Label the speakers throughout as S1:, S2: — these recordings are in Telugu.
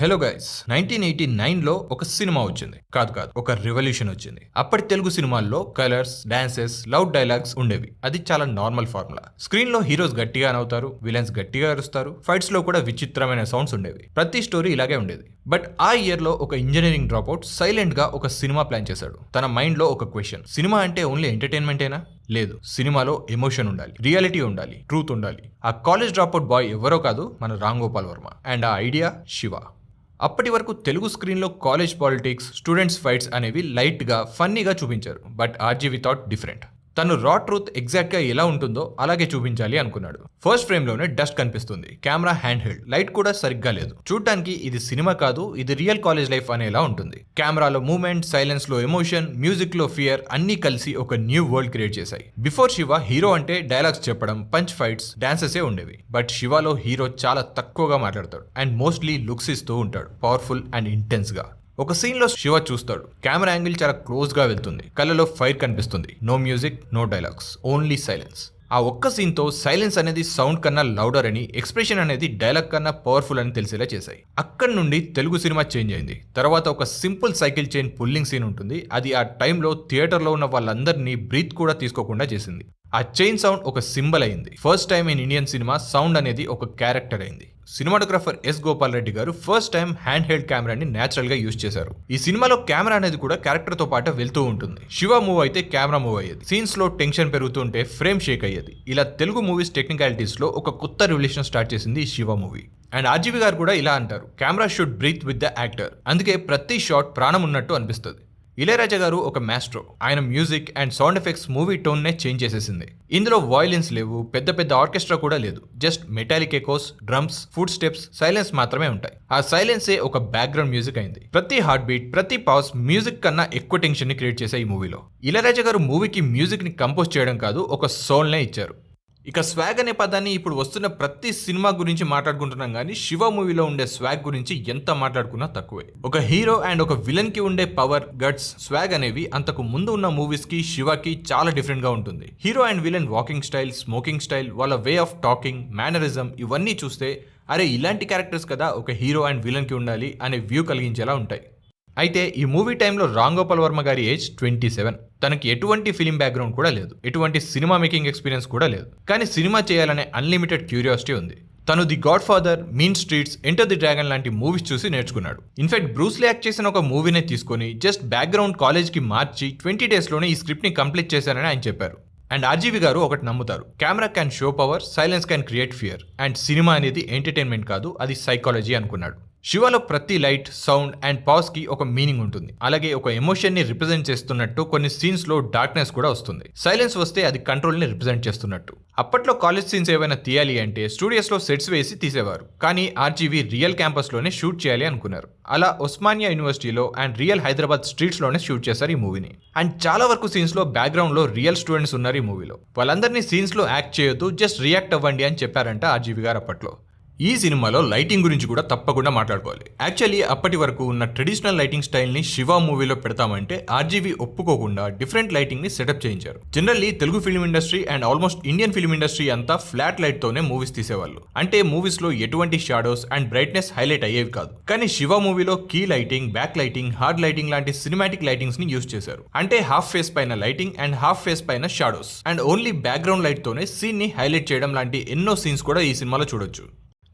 S1: హలో గైస్ 1989లో ఒక సినిమా వచ్చింది. కాదు ఒక రెవల్యూషన్ వచ్చింది. అప్పటి తెలుగు సినిమాల్లో కలర్స్, డాన్సెస్, లౌడ్ డైలాగ్స్ ఉండేవి. అది చాలా నార్మల్ ఫార్ములా. స్క్రీన్ లో హీరోస్ గట్టిగా నవ్వుతారు, విలన్స్ గట్టిగా అరుస్తారు, ఫైట్స్ లో కూడా విచిత్రమైన సౌండ్స్ ఉండేవి. ప్రతి స్టోరీ ఇలాగే ఉండేది. బట్ ఆ ఇయర్ లో ఒక ఇంజనీరింగ్ డ్రాప్అవుట్ సైలెంట్ గా ఒక సినిమా ప్లాన్ చేశాడు. తన మైండ్ లో ఒక క్వశ్చన్: సినిమా అంటే ఓన్లీ ఎంటర్టైన్మెంటేనా? లేదు, సినిమాలో ఎమోషన్ ఉండాలి, రియాలిటీ ఉండాలి, ట్రూత్ ఉండాలి. ఆ కాలేజ్ డ్రాప్అవుట్ బాయ్ ఎవరో కాదు, మన రామ్ గోపాల్ వర్మ. అండ్ ఆ ఐడియా శివ. అప్పటి వరకు తెలుగు స్క్రీన్లో కాలేజ్ పాలిటిక్స్, స్టూడెంట్స్ ఫైట్స్ అనేవి లైట్గా, ఫన్నీగా చూపించారు. But RGV thought different. తను రా ట్రూత్ ఎగ్జాక్ట్గా ఎలా ఉంటుందో అలాగే చూపించాలి అనుకున్నాడు. ఫస్ట్ ఫ్రేమ్లోనే డస్ట్ కనిపిస్తుంది, కెమెరా హ్యాండ్ హెల్డ్, లైట్ కూడా సరిగ్గా లేదు. చూడ్డానికి ఇది సినిమా కాదు, ఇది రియల్ కాలేజ్ లైఫ్ అనేలా ఉంటుంది. కెమెరాలో మూమెంట్, సైలెన్స్ లో ఎమోషన్, మ్యూజిక్ లో ఫియర్ అన్నీ కలిసి ఒక న్యూ వరల్డ్ క్రియేట్ చేశాయి. బిఫోర్ శివ హీరో అంటే డైలాగ్స్ చెప్పడం, పంచ్ ఫైట్స్, డాన్సెసే ఉండేవి. బట్ శివలో హీరో చాలా తక్కువగా మాట్లాడతాడు అండ్ మోస్ట్లీ లుక్స్ ఇస్తూ ఉంటాడు, పవర్ఫుల్ అండ్ ఇంటెన్స్ గా. ఒక సీన్ లో శివ చూస్తాడు, కెమెరా యాంగిల్ చాలా క్లోజ్ గా వెళ్తుంది, కళ్ళలో ఫైర్ కనిపిస్తుంది. No music, no dialogues, only silence. ఆ ఒక్క సీన్ తో సైలెన్స్ అనేది సౌండ్ కన్నా లౌడర్ అని, ఎక్స్ప్రెషన్ అనేది డైలాగ్ కన్నా పవర్ఫుల్ అని తెలిసేలా చేశాయి. అక్కడి నుండి తెలుగు సినిమా చేంజ్ అయింది. తర్వాత ఒక simple cycle chain pulling scene ఉంటుంది. అది ఆ టైంలో థియేటర్లో ఉన్న వాళ్ళందరినీ బ్రీత్ కూడా తీసుకోకుండా చేసింది. ఆ చైన్ సౌండ్ ఒక సింబల్ అయింది. First time in Indian cinema sound అనేది ఒక క్యారెక్టర్ అయింది. సినిమాటోగ్రాఫర్ ఎస్ గోపాల్ రెడ్డి గారు ఫస్ట్ టైం హ్యాండ్ హెల్డ్ కెమెరాని నేచురల్ గా యూజ్ చేశారు. ఈ సినిమాలో కెమెరా అనేది కూడా క్యారెక్టర్ తో పాటు వెళ్తూ ఉంటుంది. శివ మూవ్ అయితే కెమెరా మూవ్ అయ్యేది. సీన్స్ లో టెన్షన్ పెరుగుతుంటే ఫ్రేమ్ షేక్ అయ్యేది. ఇలా తెలుగు మూవీస్ టెక్నికాలిటీస్ లో ఒక కొత్త రెవల్యూషన్ స్టార్ట్ చేసింది ఈ శివ మూవీ. అండ్ ఆర్జీవి గారు కూడా ఇలా అంటారు: camera should breathe with the actor. అందుకే ప్రతి షాట్ ప్రాణం ఉన్నట్టు అనిపిస్తుంది. ఇళయరాజా గారు ఒక మాస్ట్రో. ఆయన music and sound effects movie tone నే చేంజ్ చేసేసింది. ఇందులో వాయిలిన్స్ లేవు, పెద్ద ఆర్కెస్ట్రా కూడా లేదు. Just metallic echoes, drums, foot steps, silence మాత్రమే ఉంటాయి. ఆ సైలెన్సే ఒక బ్యాక్గ్రౌండ్ మ్యూజిక్ అయింది. ప్రతి హార్ట్ బీట్, ప్రతి పాజ్ మ్యూజిక్ కన్నా ఎక్కువ టెన్షన్ ని క్రియేట్ చేశాయి ఈ మూవీలో. ఇళయరాజా గారు మూవీకి మ్యూజిక్ ని కంపోజ్ చేయడం కాదు, ఒక సోల్ నే ఇచ్చారు. ఇక స్వాగ్ అనే పదాన్ని ఇప్పుడు వస్తున్న ప్రతి సినిమా గురించి మాట్లాడుకుంటున్నాం, కానీ శివ మూవీలో ఉండే స్వాగ్ గురించి ఎంత మాట్లాడుకున్నా తక్కువే. ఒక హీరో అండ్ ఒక విలన్ కి ఉండే పవర్, గట్స్, స్వాగ్ అనేవి అంతకు ముందు ఉన్న మూవీస్ కి శివకి చాలా డిఫరెంట్ గా ఉంటుంది. Hero and villain walking style, smoking style, వాళ్ళ వే ఆఫ్ టాకింగ్, మేనరిజం ఇవన్నీ చూస్తే అరే ఇలాంటి క్యారెక్టర్స్ కదా ఒక హీరో అండ్ విలన్ కి ఉండాలి అనే వ్యూ కలిగించేలా ఉంటాయి. అయితే ఈ మూవీ టైంలో రామ్ గోపాల్ వర్మ గారి ఏజ్ 27. తనకి ఎటువంటి ఫిలిం బ్యాక్గ్రౌండ్ కూడా లేదు, ఎటువంటి సినిమా మేకింగ్ ఎక్స్పీరియన్స్ కూడా లేదు. కానీ సినిమా చేయాలనే అన్లిమిటెడ్ క్యూరియాసిటీ ఉంది. తను the God father, mean streets, enter the dragon లాంటి మూవీస్ చూసి నేర్చుకున్నాడు. ఇన్ఫాక్ట్ బ్రూస్లీ యాక్ట్ చేసిన ఒక మూవీనే తీసుకొని జస్ట్ బ్యాక్గ్రౌండ్ కాలేజ్కి మార్చి 20 days లోనే ఈ స్క్రిప్ట్ ని కంప్లీట్ చేశారని ఆయన చెప్పారు. అండ్ ఆర్జీవి గారు ఒకటి నమ్ముతారు: camera can show power, silence can create fear. And cinema అనేది ఎంటర్టైన్మెంట్ కాదు, అది సైకాలజీ అనుకున్నాడు. శివలో ప్రతి లైట్, సౌండ్ అండ్ పాజ్ కి ఒక మీనింగ్ ఉంటుంది. అలాగే ఒక ఎమోషన్ ని రిప్రజెంట్ చేస్తున్నట్టు కొన్ని సీన్స్ లో డార్క్నెస్ కూడా వస్తుంది. సైలెన్స్ వస్తే అది కంట్రోల్ ని రిప్రజెంట్ చేస్తున్నట్టు. అప్పట్లో కాలేజ్ సీన్స్ ఏవైనా తీయాలి అంటే స్టూడియోస్ లో సెట్స్ వేసి తీసేవారు. కానీ ఆర్జీవి రియల్ క్యాంపస్ లోనే షూట్ చేయాలి అనుకున్నారు. అలా ఉస్మానియా యూనివర్సిటీలో అండ్ రియల్ హైదరాబాద్ స్ట్రీట్స్ లోనే షూట్ చేశారు ఈ మూవీని. అండ్ చాలా వరకు సీన్స్ లో బ్యాక్గ్రౌండ్ లో రియల్ స్టూడెంట్స్ ఉన్నారు ఈ మూవీలో. వాళ్ళందరినీ సీన్స్ లో యాక్ట్ చేయొద్దు, జస్ట్ రియాక్ట్ అవ్వండి అని చెప్పారంట ఆర్జీవి గారు అప్పట్లో. ఈ సినిమాలో లైటింగ్ గురించి కూడా తప్పకుండా మాట్లాడుకోవాలి. యాక్చువల్లీ అప్పటి వరకు ఉన్న ట్రెడిషనల్ లైటింగ్ స్టైల్ ని శివ మూవీలో పెడతామంటే ఆర్జీవి ఒప్పుకోకుండా డిఫరెంట్ లైటింగ్ ని సెటప్ చేయించారు. Generally Telugu film industry and almost Indian film industry అంతా ఫ్లాట్ లైట్ తోనే మూవీస్ తీసేవాళ్ళు. అంటే మూవీస్ లో ఎటువంటి షాడోస్ అండ్ బ్రైట్నెస్ హైలైట్ అయ్యేవి కాదు. కానీ శివ మూవీలో key lighting, back lighting, hard lighting లాంటి సినిమాటిక్ లైటింగ్స్ ని యూజ్ చేశారు. అంటే హాఫ్ ఫేస్ పైన లైటింగ్ అండ్ హాఫ్ ఫేస్ పైన shadows and only background light తోనే సీన్ ని హైలైట్ చేయడం లాంటి ఎన్నో సీన్స్ కూడా ఈ సినిమాలో చూడొచ్చు.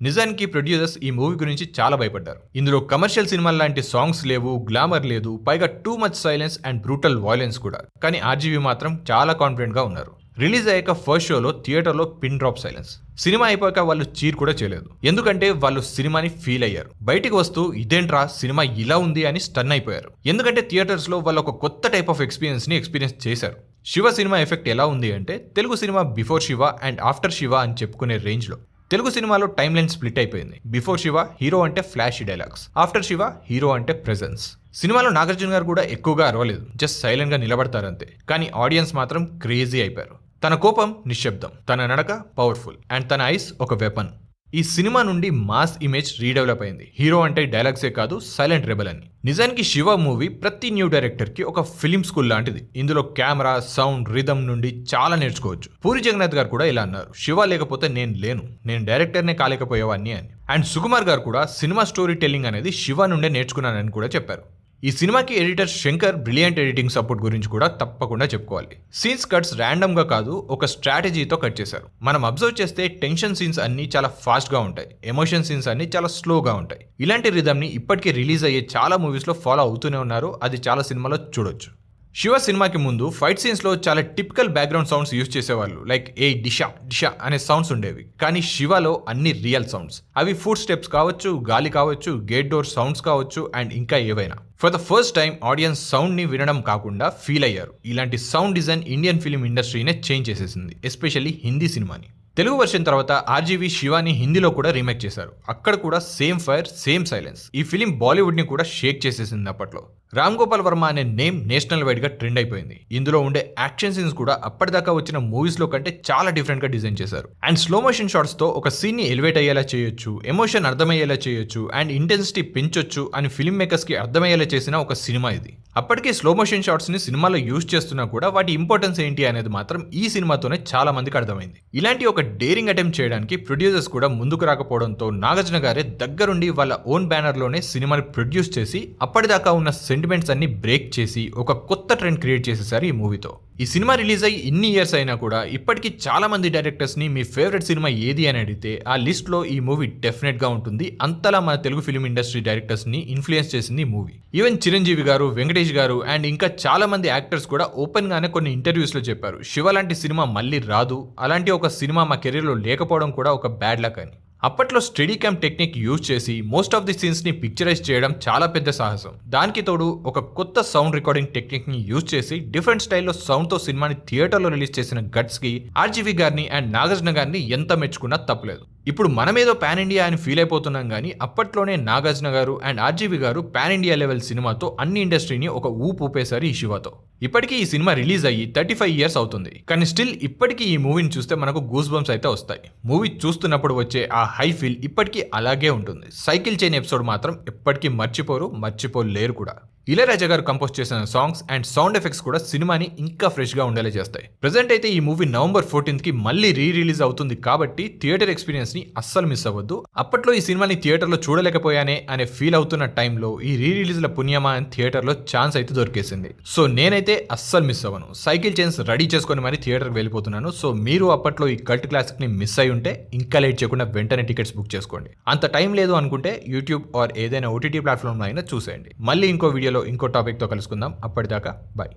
S1: నిజానికి ప్రొడ్యూసర్స్ ఈ మూవీ గురించి చాలా భయపడ్డారు. ఇందులో కమర్షియల్ సినిమాల లాంటి సాంగ్స్ లేవు, గ్లామర్ లేదు, పైగా too much silence and brutal violence కూడా. కానీ ఆర్జీవి మాత్రం చాలా కాన్ఫిడెంట్ గా ఉన్నారు. రిలీజ్ అయ్యాక ఫస్ట్ షోలో థియేటర్లో పిన్ డ్రాప్ సైలెన్స్. సినిమా అయిపోయాక వాళ్ళు చీర్ కూడా చేయలేదు. ఎందుకంటే వాళ్ళు సినిమాని ఫీల్ అయ్యారు. బయటికి వస్తూ ఇదేంట్రా సినిమా ఇలా ఉంది అని స్టన్ అయిపోయారు. ఎందుకంటే థియేటర్స్ లో వాళ్ళు ఒక కొత్త టైప్ ఆఫ్ ఎక్స్పీరియన్స్ చేశారు. శివ సినిమా ఎఫెక్ట్ ఎలా ఉంది అంటే Telugu cinema before Shiva and after Shiva అని చెప్పుకునే రేంజ్ లో. తెలుగు సినిమాలో టైమ్ లైన్ స్ప్లిట్ అయిపోయింది. బిఫోర్ శివ హీరో అంటే flash dialogues, after Shiva hero అంటే ప్రెజెన్స్. సినిమాలో నాగార్జున గారు కూడా ఎక్కువగా అరవలేదు, జస్ట్ సైలెంట్ గా నిలబడతారంతే. కానీ ఆడియన్స్ మాత్రం క్రేజీ అయిపోయారు. తన కోపం నిశ్శబ్దం, తన నడక పవర్ఫుల్ అండ్ తన ఐస్ ఒక వెపన్. ఈ సినిమా నుండి మాస్ ఇమేజ్ రీడెవలప్ అయింది. హీరో అంటే డైలాగ్సే కాదు, సైలెంట్ రెబెల్ అని. నిజానికి శివ మూవీ ప్రతి న్యూ డైరెక్టర్ కి ఒక ఫిలిం స్కూల్ లాంటిది. ఇందులో కెమెరా, సౌండ్, రిథమ్ నుండి చాలా నేర్చుకోవచ్చు. పూరి జగన్నాథ్ గారు కూడా ఇలా అన్నారు, శివ లేకపోతే నేను లేను, నేను డైరెక్టర్నే కాలేకపోయేవాన్ని అని. అండ్ సుకుమార్ గారు కూడా సినిమా స్టోరీ టెల్లింగ్ అనేది శివ నుండే నేర్చుకున్నానని కూడా చెప్పారు. ఈ సినిమాకి editor Shankar brilliant editing support గురించి కూడా తప్పకుండా చెప్పుకోవాలి. సీన్స్ కట్స్ ర్యాండమ్ గా కాదు, ఒక స్ట్రాటజీతో కట్ చేశారు. మనం అబ్జర్వ్ చేస్తే టెన్షన్ సీన్స్ అన్ని చాలా ఫాస్ట్ గా ఉంటాయి, ఎమోషన్ సీన్స్ అన్ని చాలా స్లోగా ఉంటాయి. ఇలాంటి రిథమ్ ని ఇప్పటికే రిలీజ్ అయ్యే చాలా మూవీస్ లో ఫాలో అవుతూనే ఉన్నారు. అది చాలా సినిమాలో చూడొచ్చు. శివ సినిమాకి ముందు ఫైట్ సీన్స్ లో చాలా టిపికల్ బ్యాక్గ్రౌండ్ సౌండ్స్ యూజ్ చేసేవాళ్ళు. లైక్ ఏ డిషా డిషా అనే సౌండ్స్ ఉండేవి. కానీ శివలో అన్ని రియల్ సౌండ్స్. అవి ఫుట్ స్టెప్స్ కావచ్చు, గాలి కావచ్చు, గేట్ డోర్ సౌండ్స్ కావచ్చు, అండ్ ఇంకా ఏవైనా. For the first time audience sound ని వినడం కాకుండా ఫీల్ అయ్యారు. ఇలాంటి సౌండ్ డిజైన్ ఇండియన్ ఫిలిం ఇండస్ట్రీనే చేంజ్ చేసేసింది, ఎస్పెషల్లీ హిందీ సినిమాని. తెలుగు వర్షన్ తర్వాత ఆర్జీవి శివాని హిందీలో కూడా రీమేక్ చేశారు. అక్కడ కూడా సేమ్ ఫైర్, సేమ్ సైలెన్స్. ఈ ఫిలిం బాలీవుడ్ ని కూడా షేక్ చేసేసింది అప్పట్లో. రామ్ గోపాల్ వర్మ అనే నేమ్ నేషనల్ వైడ్ గా ట్రెండ్ అయిపోయింది. ఇందులో ఉండే యాక్షన్ సీన్స్ కూడా అప్పటిదాకా వచ్చిన మూవీస్ లో కంటే చాలా డిఫరెంట్ గా డిజైన్ చేశారు. అండ్ స్లో మోషన్ షాట్స్ తో ఒక సీన్ ని ఎలివేట్ అయ్యేలా చేయొచ్చు, ఎమోషన్ అర్థమయ్యేలా చేయొచ్చు, అండ్ ఇంటెన్సిటీ పెంచొచ్చు అని ఫిల్మ్ మేకర్స్ కి అర్థమయ్యేలా చేసిన ఒక సినిమా ఇది. అప్పటికే స్లో మోషన్ షాట్స్ ని సినిమాలో యూజ్ చేస్తున్నా కూడా వాటి ఇంపార్టెన్స్ ఏంటి అనేది మాత్రం ఈ సినిమాతోనే చాలా మందికి అర్థమైంది. ఇలాంటి ఒక డేరింగ్ అటెంప్ట్ చేయడానికి ప్రొడ్యూసర్స్ కూడా ముందుకు రాకపోవడంతో నాగార్జున గారే దగ్గరుండి వాళ్ళ ఓన్ బ్యానర్ లోనే సినిమాని ప్రొడ్యూస్ చేసి అప్పటిదాకా ఉన్న సెంటిమెంట్స్ అన్ని బ్రేక్ చేసి ఒక కొత్త ట్రెండ్ క్రియేట్ చేసేసారు ఈ మూవీతో. ఈ సినిమా రిలీజ్ అయ్యి ఇన్ని ఇయర్స్ అయినా కూడా ఇప్పటికీ చాలా మంది డైరెక్టర్స్ ని మీ ఫేవరెట్ సినిమా ఏది అని అడిగితే ఆ లిస్ట్ లో ఈ మూవీ డెఫినెట్ గా ఉంటుంది. అంతలా మన తెలుగు ఫిలిం ఇండస్ట్రీ డైరెక్టర్స్ ని ఇన్ఫ్లుయెన్స్ చేసింది ఈ మూవీ. ఈవెన్ చిరంజీవి గారు, వెంకటేష్ గారు అండ్ ఇంకా చాలా మంది యాక్టర్స్ కూడా ఓపెన్ గానే కొన్ని ఇంటర్వ్యూస్ లో చెప్పారు, శివ లాంటి సినిమా మళ్ళీ రాదు, అలాంటి ఒక సినిమా మా కెరీర్ లో లేకపోవడం కూడా ఒక బ్యాడ్ లక్ అని. అప్పట్లో స్టడీ క్యామ్ టెక్నిక్ యూజ్ చేసి మోస్ట్ ఆఫ్ ది సీన్స్ ని పిక్చరైజ్ చేయడం చాలా పెద్ద సాహసం. దానికి తోడు ఒక కొత్త సౌండ్ రికార్డింగ్ టెక్నిక్ ని యూజ్ చేసి డిఫరెంట్ స్టైల్లో సౌండ్ తో సినిమాని థియేటర్లో రిలీజ్ చేసిన గట్స్ కి ఆర్జీవి గారిని అండ్ నాగార్జున గారిని ఎంత మెచ్చుకున్నా తప్పలేదు. ఇప్పుడు మనమేదో పాన్ ఇండియా అని ఫీల్ అయిపోతున్నాం కానీ అప్పట్లోనే నాగార్జున గారు అండ్ ఆర్జీవి గారు పాన్ ఇండియా లెవెల్ సినిమాతో అన్ని ఇండస్ట్రీని ఒక ఊపు ఊపేశారు ఈ శివతో. ఇప్పటికీ ఈ సినిమా రిలీజ్ అయ్యి 35 ఇయర్స్ అవుతుంది, కానీ స్టిల్ ఇప్పటికీ ఈ మూవీని చూస్తే మనకు గూస్ బంప్స్ అయితే వస్తాయి. మూవీ చూస్తున్నప్పుడు వచ్చే ఆ హై ఫీల్ ఇప్పటికీ అలాగే ఉంటుంది. సైకిల్ చైన్ ఎపిసోడ్ మాత్రం ఎప్పటికీ మర్చిపోలేరు కూడా. ఇళయరాజా గారు కంపోజ్ చేసిన సాంగ్స్ అండ్ సౌండ్ ఎఫెక్ట్స్ కూడా సినిమాని ఇంకా ఫ్రెష్ గా ఉండేలా చేస్తాయి. ప్రెజెంట్ అయితే ఈ మూవీ నవంబర్ 14th కి మళ్ళీ రిలీజ్ అవుతుంది కాబట్టి థియేటర్ ఎక్స్పీరియన్స్ ని అస్సలు మిస్ అవ్వద్దు. అప్పట్లో ఈ సినిమాని థియేటర్ లో చూడలేకపోయానే అనే ఫీల్ అవుతున్న టైంలో ఈ రిలీజ్ల పుణ్యమా అని థియేటర్ లో ఛాన్స్ అయితే దొరికేసింది. సో నేనైతే అస్సలు మిస్ అవ్వను. సైకిల్ చైన్స్ రెడీ చేసుకొని మరి థియేటర్కి వెళ్ళిపోతున్నాను. సో మీరు అప్పట్లో ఈ కల్ట్ క్లాసిక్ ని మిస్ అయి ఉంటే ఇంకా లేట్ చేయకుండా వెంటనే టికెట్స్ బుక్ చేసుకోండి. అంత టైం లేదు అనుకుంటే యూట్యూబ్ ఆర్ ఏదైనా ఓటీటీ ప్లాట్ఫామ్ అయినా చూసేయండి. మళ్ళీ ఇంకో వీడియోలో ఇంకో టాపిక్ తో కలుసుకుందాం. అప్పటిదాకా బై.